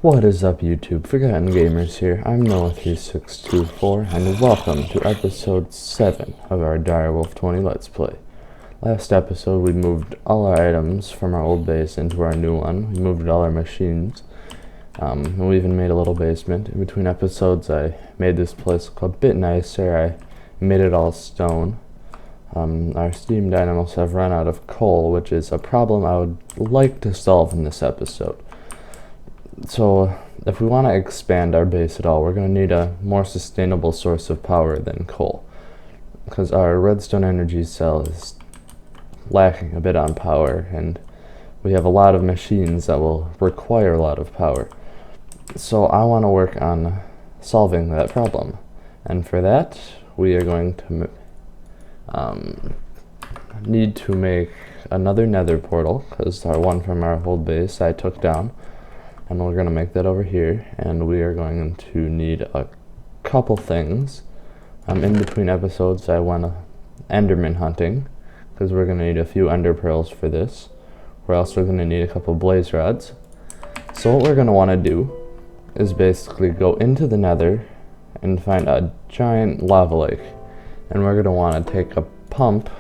What is up, YouTube? Forgotten Gamers here. I'm Noah3624, and welcome to episode 7 of our Direwolf20 Let's Play. Last episode, we moved all our items from our old base into our new one. We moved all our machines. And we even made a little basement. In between episodes, I made this place look a bit nicer. I made it all stone. Our steam dynamos have run out of coal, which is a problem I would like to solve in this episode. So, if we want to expand our base at all, we're going to need a more sustainable source of power than coal, because our redstone energy cell is lacking a bit on power, and we have a lot of machines that will require a lot of power. So I want to work on solving that problem, and for that we are going to need to make another nether portal, because our one from our old base I took down. And we're going to make that over here, and we are going to need a couple things. In between episodes I went enderman hunting, because we're going to need a few ender pearls for this. We're also going to need a couple blaze rods. So what we're going to want to do is basically go into the nether and find a giant lava lake. And we're going to want to take a pump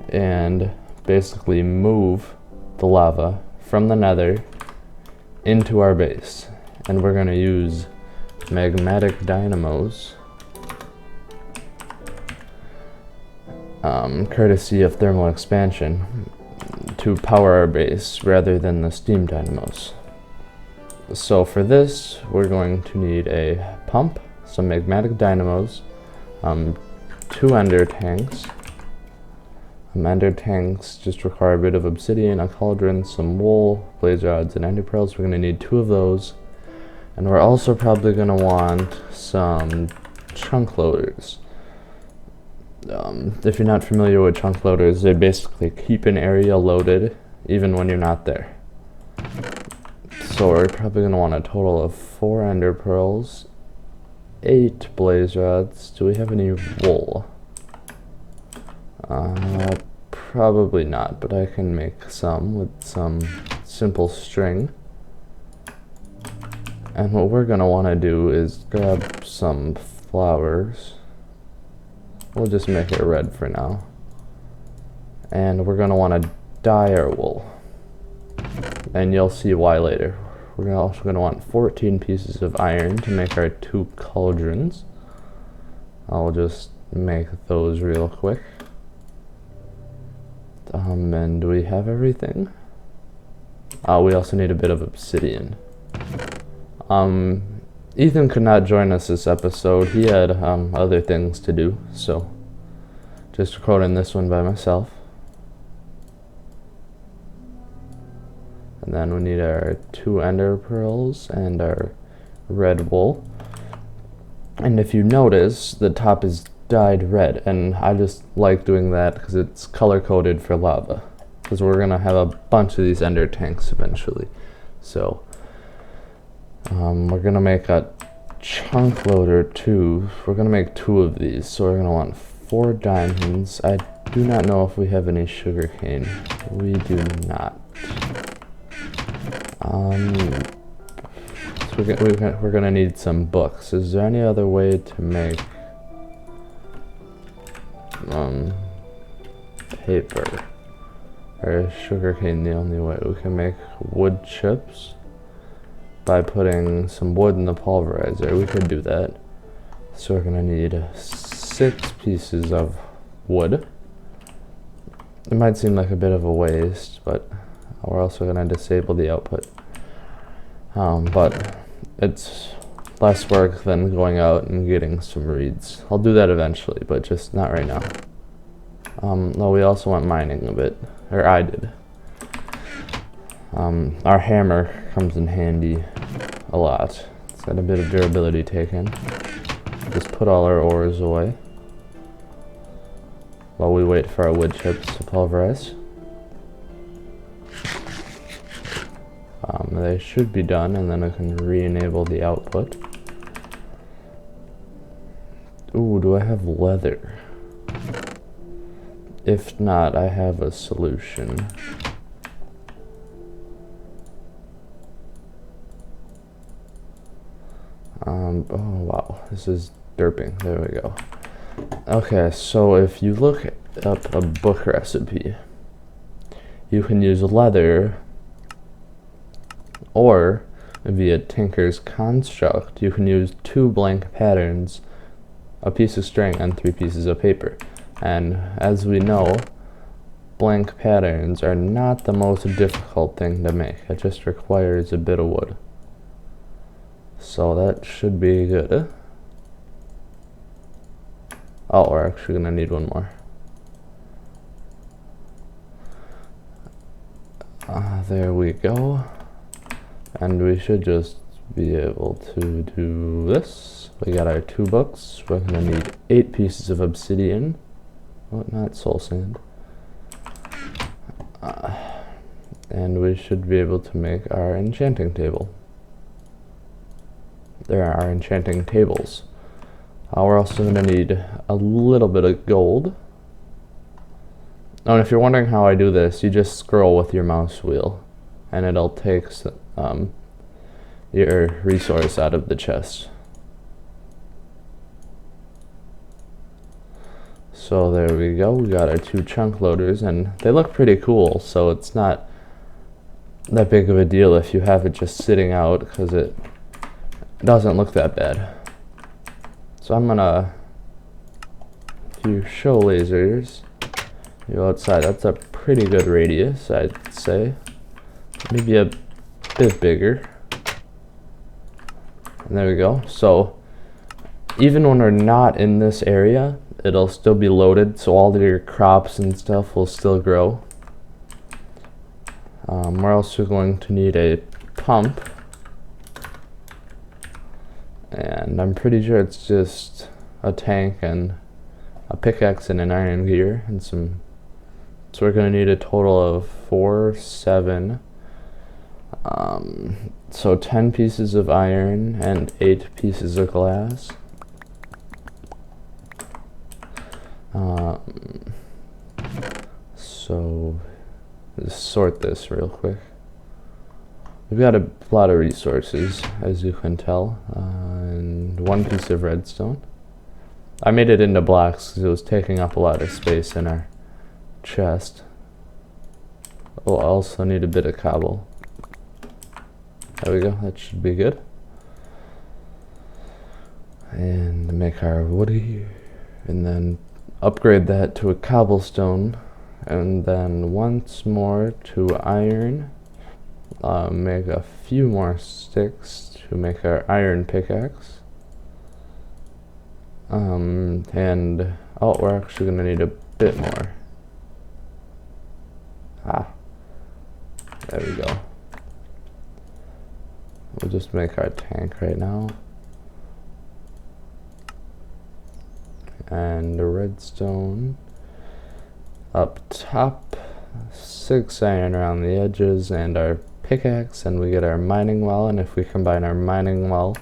and basically move the lava from the nether into our base, and we're going to use magmatic dynamos, courtesy of thermal expansion, to power our base rather than the steam dynamos. So for this we're going to need a pump, some magmatic dynamos, 2 ender tanks. Ender tanks just require a bit of obsidian, a cauldron, some wool, blaze rods, and ender pearls. We're going to need 2 of those. And we're also probably going to want some chunk loaders. If you're not familiar with chunk loaders, they basically keep an area loaded even when you're not there. So we're probably going to want a total of 4 ender pearls, 8 blaze rods. Do we have any wool? Probably not, but I can make some with some simple string. And what we're going to want to do is grab some flowers. We'll just make it red for now. And we're going to want to dye our wool. And you'll see why later. We're also going to want 14 pieces of iron to make our 2 cauldrons. I'll just make those real quick. And do we have everything? We also need a bit of obsidian. Ethan could not join us this episode. He had other things to do, so just recording this one by myself. And then we need our 2 ender pearls and our red wool. And if you notice, the top is dyed red, and I just like doing that because it's color coded for lava, because we're gonna have a bunch of these ender tanks eventually. So we're gonna make a chunk loader too. We're gonna make 2 of these, so we're gonna want 4 diamonds. I do not know if we have any sugarcane. We do not. So we're gonna need some books. Is there any other way to make paper? Or is sugarcane the only way? We can make wood chips by putting some wood in the pulverizer. We could do that. So we're gonna need 6 pieces of wood. It might seem like a bit of a waste, but we're also gonna disable the output. But it's less work than going out and getting some reeds. I'll do that eventually, but just not right now. No, we also want mining a bit, or I did. Our hammer comes in handy a lot. It's got a bit of durability taken. Just put all our ores away while we wait for our wood chips to pulverize. They should be done, and then I can re-enable the output. Ooh, do I have leather? If not, I have a solution. Oh wow, this is derping. There we go. Okay, so if you look up a book recipe, you can use leather, or via Tinker's construct, you can use 2 blank patterns, a piece of string, and 3 pieces of paper. And as we know, blank patterns are not the most difficult thing to make. It just requires a bit of wood. So that should be good. Oh, we're actually gonna need one more. There we go. And we should just be able to do this. We got our 2 books. We're gonna need 8 pieces of obsidian. Oh, not soul sand. And we should be able to make our enchanting table. There are our enchanting tables. We're also going to need a little bit of gold. Oh, and if you're wondering how I do this, you just scroll with your mouse wheel, and it'll take your resource out of the chest. So there we go. We got our 2 chunk loaders, and they look pretty cool, so it's not that big of a deal if you have it just sitting out, because it doesn't look that bad. So I'm gonna, if you show lasers, you go outside, that's a pretty good radius, I'd say. Maybe a bit bigger. And there we go. So even when we're not in this area, it'll still be loaded, so all of your crops and stuff will still grow. We're also going to need a pump. And I'm pretty sure it's just a tank and a pickaxe and an iron gear and some. So we're gonna need a total of 4, 7. So 10 pieces of iron and 8 pieces of glass. So let's sort this real quick. We've got a lot of resources, as you can tell, and 1 piece of redstone. I made it into blocks because it was taking up a lot of space in our chest. We'll also need a bit of cobble. There we go, that should be good. And make our woody, and then upgrade that to a cobblestone, and then once more to iron. Make a few more sticks to make our iron pickaxe. And oh, we're actually gonna need a bit more. There we go. We'll just make our tank right now. And the redstone up top, 6 iron around the edges, and our pickaxe, and we get our mining well. And if we combine our mining well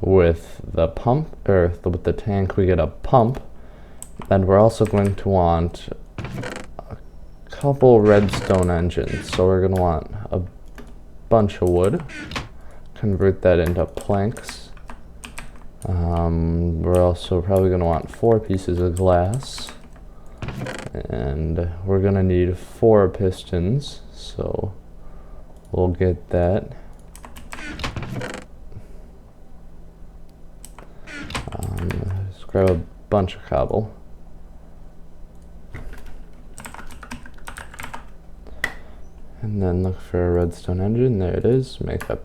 with the pump, or with the tank, we get a pump. Then we're also going to want a couple redstone engines, so we're going to want a bunch of wood, convert that into planks. We're also probably going to want 4 pieces of glass, and we're going to need 4 pistons, so we'll get that. Let's grab a bunch of cobble. And then look for a redstone engine. There it is. Make up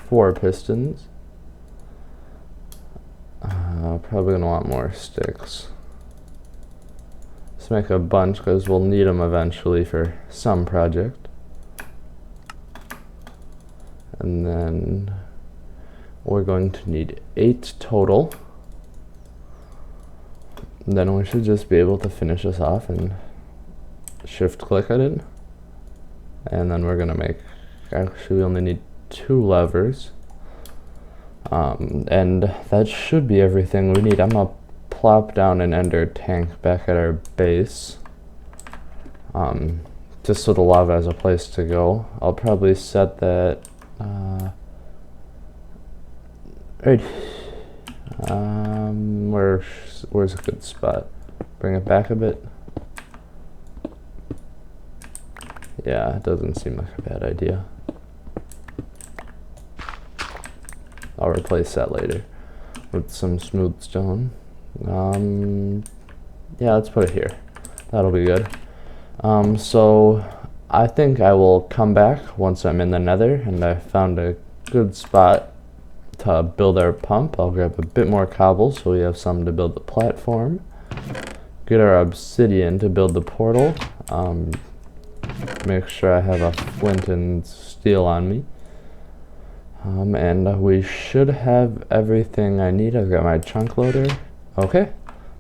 4 pistons. Probably gonna want more sticks. Let's make a bunch because we'll need them eventually for some project. And then we're going to need 8 total. And then we should just be able to finish this off and shift click at it. And then we're gonna make, actually we only need 2 levers. And that should be everything we need. I'm gonna plop down an ender tank back at our base. Just so the lava has a place to go. I'll probably set that Right. Where's a good spot? Bring it back a bit. Yeah, it doesn't seem like a bad idea. I'll replace that later with some smooth stone. Yeah, let's put it here. That'll be good. So I think I will come back once I'm in the nether and I found a good spot to build our pump. I'll grab a bit more cobble so we have some to build the platform. Get our obsidian to build the portal. Make sure I have a flint and steel on me. And we should have everything I need. I've got my chunk loader. Okay,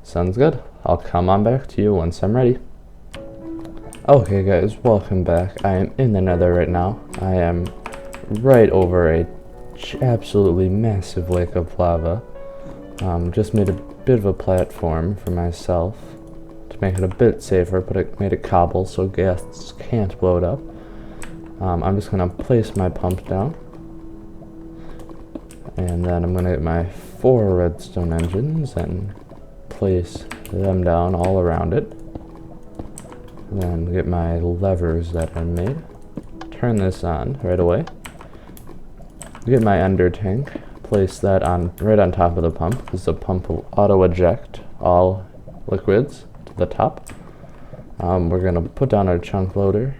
sounds good. I'll come on back to you once I'm ready. Okay guys, welcome back. I am in the nether right now. I am right over a absolutely massive lake of lava. Just made a bit of a platform for myself to make it a bit safer, but it made it cobble so gas can't blow it up. I'm just gonna place my pump down, and then I'm gonna get my 4 redstone engines and place them down all around it. Then get my levers that I made. Turn this on right away. Get my ender tank. Place that on right on top of the pump, because the pump will auto eject all liquids to the top. We're gonna put down our chunk loader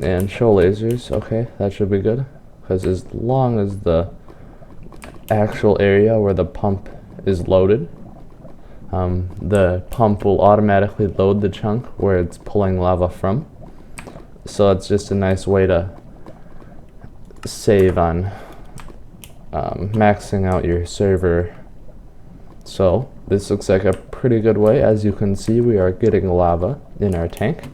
and show lasers. Okay, that should be good, because as long as the actual area where the pump is loaded, the pump will automatically load the chunk where it's pulling lava from. So it's just a nice way to save on maxing out your server. So this looks like a pretty good way. As you can see, we are getting lava in our tank.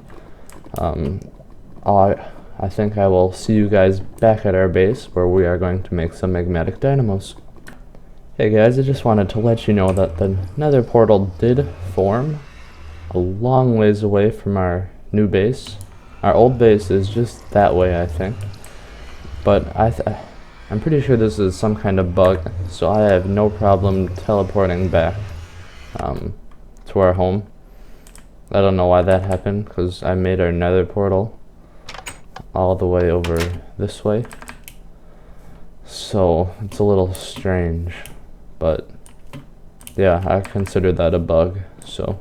I think I will see you guys back at our base where we are going to make some magmatic dynamos. Hey guys, I just wanted to let you know that the nether portal did form a long ways away from our new base. Our old base is just that way, I think. But I'm pretty sure this is some kind of bug, so I have no problem teleporting back to our home. I don't know why that happened, because I made our nether portal all the way over this way. So it's a little strange. But yeah, I consider that a bug, so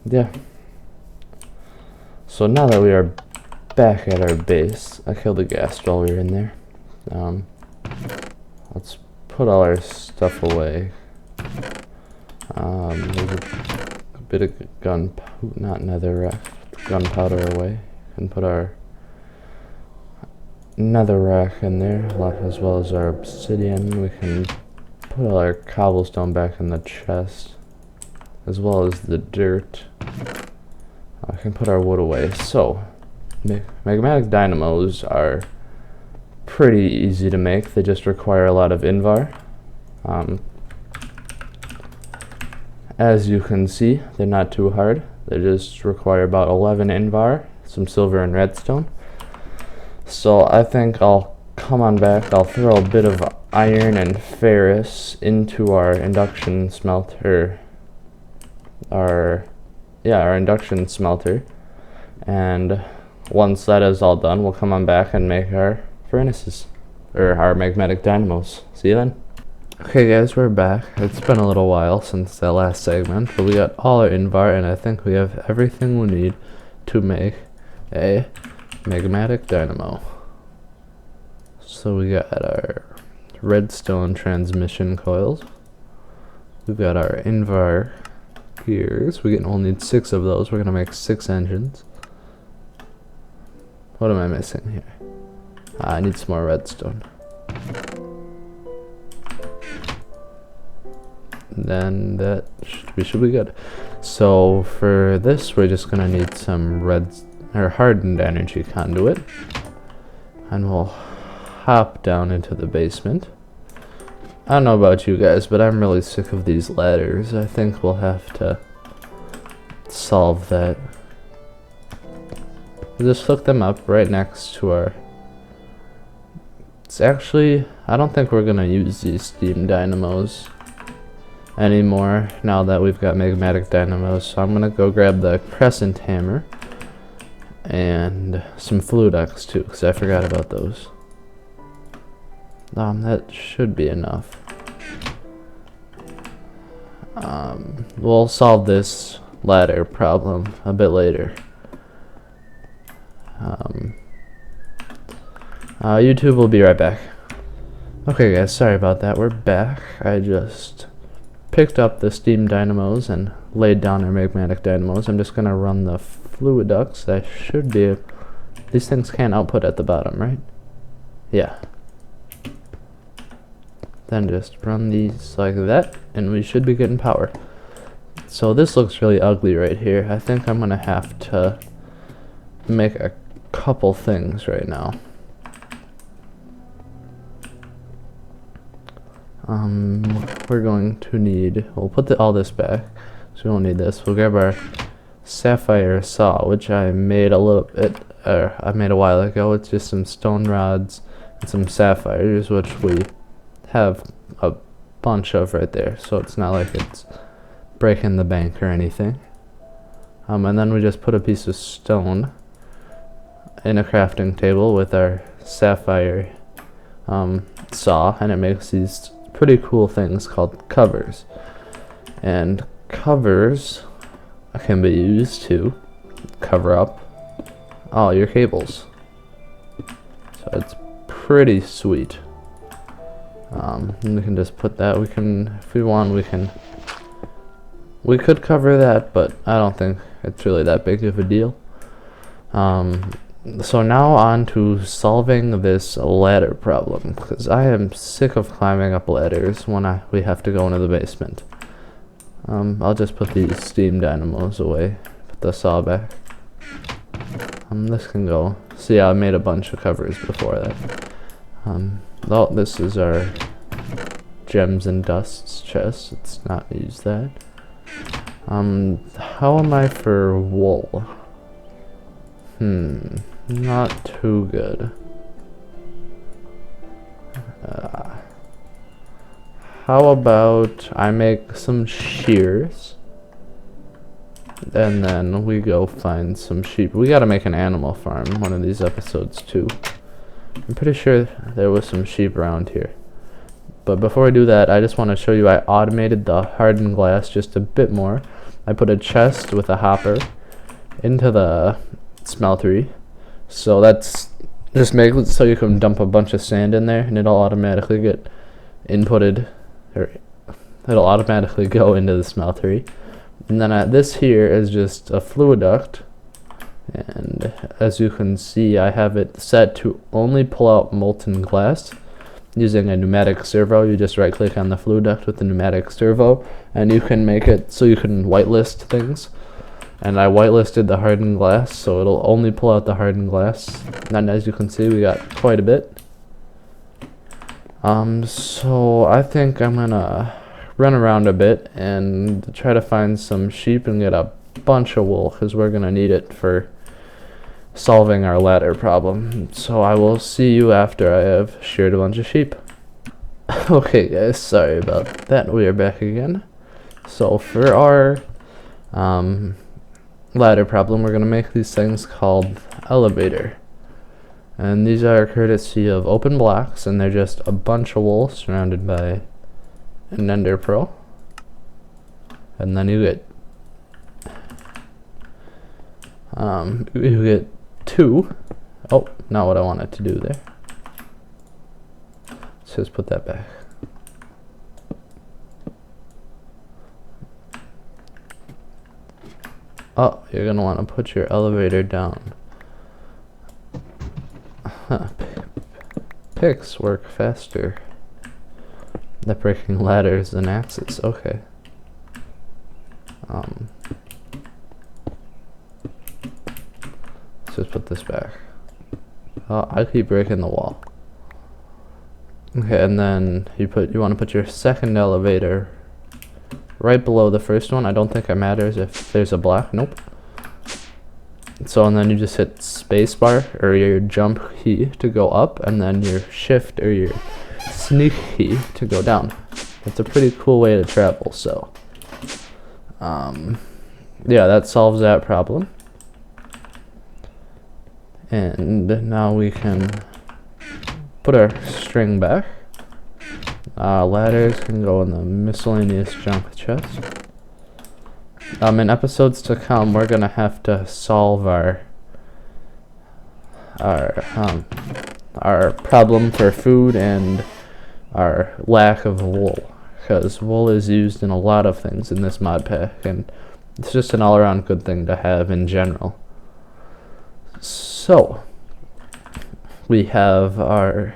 yeah. So now that we are back at our base, I killed the ghast while we were in there. Let's put all our stuff away. There's a bit of gunpowder away. And put our nether rack in there, as well as our obsidian. We can put all our cobblestone back in the chest, as well as the dirt. I can put our wood away. So, magmatic dynamos are pretty easy to make. They just require a lot of invar. As you can see, they're not too hard. They just require about 11 invar, some silver and redstone. So I think I'll come on back. I'll throw a bit of iron and ferrous into our induction smelter. Our induction smelter. And once that is all done, we'll come on back and make our furnaces, or our magmatic dynamos. See you then. Okay guys, we're back. It's been a little while since that last segment, but we got all our invar, and I think we have everything we need to make a magmatic dynamo. So we got our redstone transmission coils. We've got our invar gears. We can only need 6 of those. We're gonna make 6 engines. What am I missing here? I need some more redstone. Then that should be good. So for this, we're just gonna need some hardened energy conduit, and we'll hop down into the basement. I don't know about you guys, but I'm really sick of these ladders. I think we'll have to solve that. We'll just hook them up right next to our It's actually, I don't think we're gonna use these steam dynamos anymore now that we've got magmatic dynamos. So I'm gonna go grab the crescent hammer and some fluid ducts too, because I forgot about those. That should be enough. We'll solve this ladder problem a bit later. YouTube will be right back. Okay guys, sorry about that, we're back. I just picked up the steam dynamos and laid down our magmatic dynamos. I'm just gonna run the fluid ducts. That should be, these things can't output at the bottom, right? Yeah. Then just run these like that, and we should be getting power. So this looks really ugly right here. I think I'm gonna have to make a couple things right now. We're going to need, we'll put all this back, so we won't need this. We'll grab our sapphire saw, which I made a little bit, I made a while ago. It's just some stone rods and some sapphires, which we have a bunch of right there, so it's not like it's breaking the bank or anything. And then we just put a piece of stone in a crafting table with our sapphire saw, and it makes these pretty cool things called covers. And covers can be used to cover up all your cables, so it's pretty sweet. We can just put that, we can, if we want, we could cover that, but I don't think it's really that big of a deal. So now on to solving this ladder problem, because I am sick of climbing up ladders when we have to go into the basement. I'll just put these steam dynamos away, put the saw back. This can go. See, I made a bunch of covers before that. Oh, this is our gems and dusts chest. Let's not use that. How am I for wool? Not too good. How about I make some shears, and then we go find some sheep. We gotta make an animal farm one of these episodes too. I'm pretty sure there was some sheep around here. But before I do that, I just want to show you I automated the hardened glass just a bit more. I put a chest with a hopper into the smeltery. So that's just make it so you can dump a bunch of sand in there and it'll automatically get inputted, or it'll automatically go into the smeltery. And then this here is just a fluid duct, and as you can see I have it set to only pull out molten glass using a pneumatic servo. You just right click on the fluid duct with the pneumatic servo and you can make it so you can whitelist things. And I whitelisted the hardened glass, so it'll only pull out the hardened glass. And as you can see, we got quite a bit. So I think I'm gonna run around a bit and try to find some sheep and get a bunch of wool, because we're gonna need it for solving our ladder problem. So I will see you after I have sheared a bunch of sheep. Okay guys, sorry about that. We are back again. So for our ladder problem, we're gonna make these things called elevator, and these are courtesy of open blocks, and they're just a bunch of wool surrounded by an ender pearl, and then you get two. Oh, not what I wanted to do there. Let's just put that back. Oh, you're gonna want to put your elevator down. Picks work faster at breaking ladders than axes. Okay. Let's just put this back. Oh, I keep breaking the wall. Okay, and then you want to put your second elevator right below the first one. I don't think it matters if there's a block. Nope. So, and then you just hit spacebar or your jump key to go up, and then your shift or your sneak key to go down. It's a pretty cool way to travel. So, yeah, that solves that problem. And now we can put our string back. Ladders can go in the miscellaneous junk chest. In episodes to come, we're gonna have to solve our problem for food and our lack of wool, because wool is used in a lot of things in this mod pack, and it's just an all-around good thing to have in general. So we have our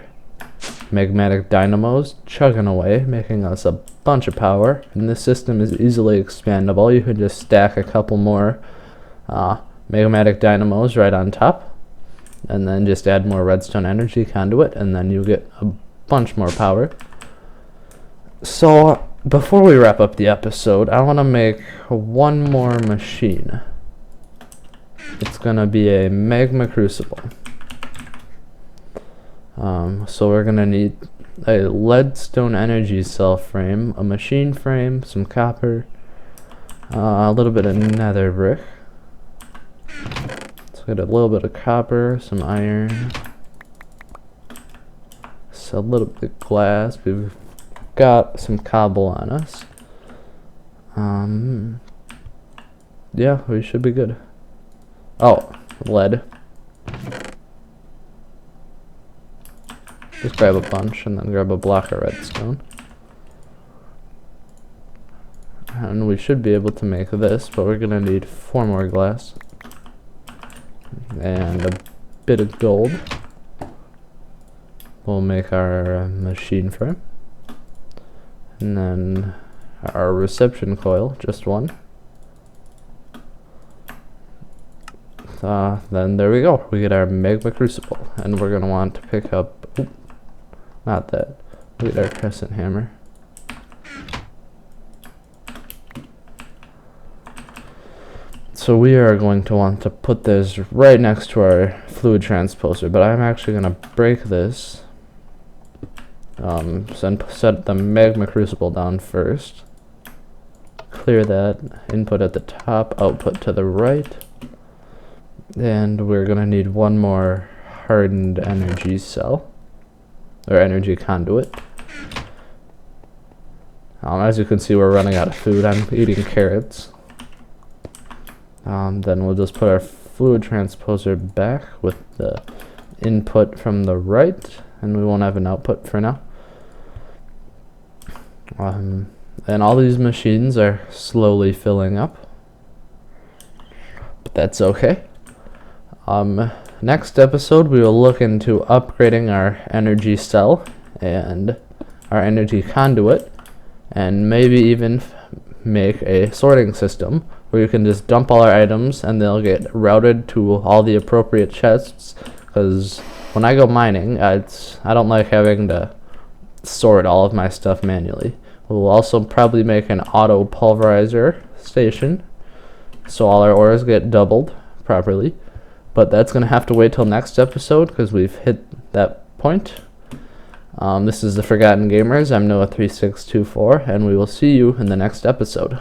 magmatic dynamos chugging away, making us a bunch of power, and this system is easily expandable. You can just stack a couple more magmatic dynamos right on top, and then just add more redstone energy conduit, and then you get a bunch more power. So before we wrap up the episode, I want to make one more machine. It's gonna be a magma crucible. So we're gonna need a leadstone energy cell frame, a machine frame, some copper, a little bit of nether brick. Let's get a little bit of copper, some iron, so a little bit of glass. We've got some cobble on us. Yeah, we should be good. Oh, lead. Just grab a bunch and then grab a block of redstone. And we should be able to make this, but we're gonna need 4 more glass. And a bit of gold. We'll make our machine frame. And then our reception coil, just 1. Then there we go. We get our magma crucible, and we're gonna want to pick up. Oop, not that. We get our crescent hammer. So we are going to want to put this right next to our fluid transposer, but I'm actually gonna break this. Set the magma crucible down first. Clear that input at the top, output to the right. And we're gonna need 1 more hardened energy cell, or energy conduit. As you can see, we're running out of food. I'm eating carrots. Then we'll just put our fluid transposer back with the input from the right, and we won't have an output for now. And all these machines are slowly filling up, but that's okay. Next episode, we will look into upgrading our energy cell and our energy conduit, and maybe even make a sorting system where you can just dump all our items and they'll get routed to all the appropriate chests, because when I go mining, I don't like having to sort all of my stuff manually. We'll also probably make an auto pulverizer station so all our ores get doubled properly. But that's going to have to wait till next episode, because we've hit that point. This is the Forgotten Gamers. I'm Noah3624, and we will see you in the next episode.